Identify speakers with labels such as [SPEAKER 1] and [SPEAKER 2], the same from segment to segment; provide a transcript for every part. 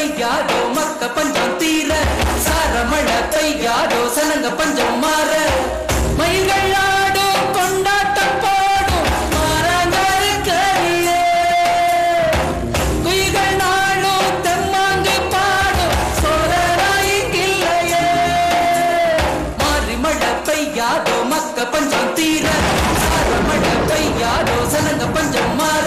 [SPEAKER 1] பெய்யாதோ மக்க பஞ்சம் தீர சாரமழை பெய்யாதோ சனங்க பஞ்சம் மாற மயில்கள் ஆடும் கொண்டாட்டம் போடும் மாறாங்காரு கரியே குயில்கள் நாளும் தெம்மாங்கு பாடும் சோழராயி கிள்ளையே மாறி மழை பெய்யாதோ மக்க பஞ்சம் தீர சாரமழை பெய்யாதோ சனங்க பஞ்சம் மாற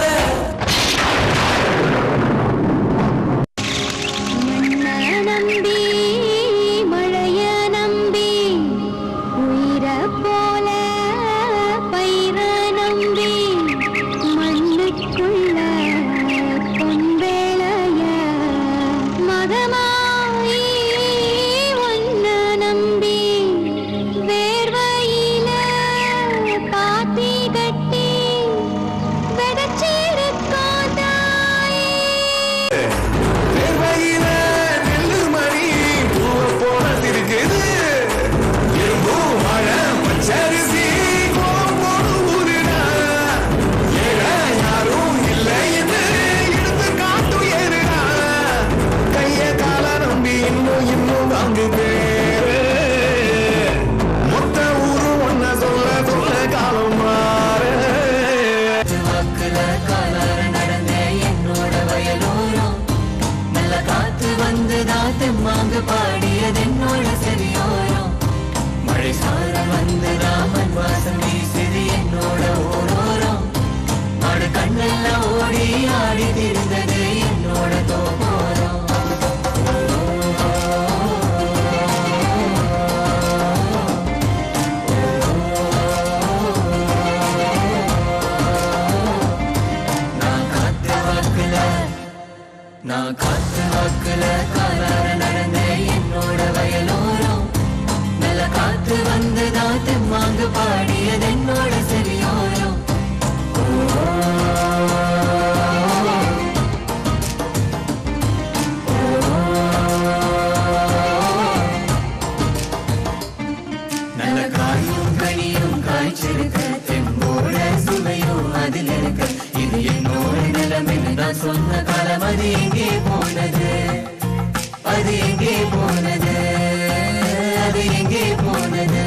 [SPEAKER 1] பாடியதென்னோட செவியோரம் மழை சாரம் வந்து ராமன் வாசம் வீசுது என்னோட ஓரோரம் மாடு கண்ணெல்லாம் ஓடி ஆடி திரிந்தது என்னோட தோப்போரம் நான் காத்து வாக்குல காலார நடந்த என்னோட வயலோரம் நல்ல காத்து வந்துதா தெம்மாங்கு பாடியதென்னோட செவியோரம் நல்ல காயும் கனியும் காய்ச்சிருக்க தெம்போட சுவையும் அதில் இருக்க இது என்னோட நிலம் என்று நான் சொன்ன காலம் அது எங்கே போனது அது எங்கே போனது அது எங்கே போனது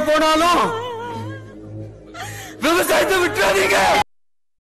[SPEAKER 1] போனாலும் விவசாயத்தை விட்டுறாதீங்க.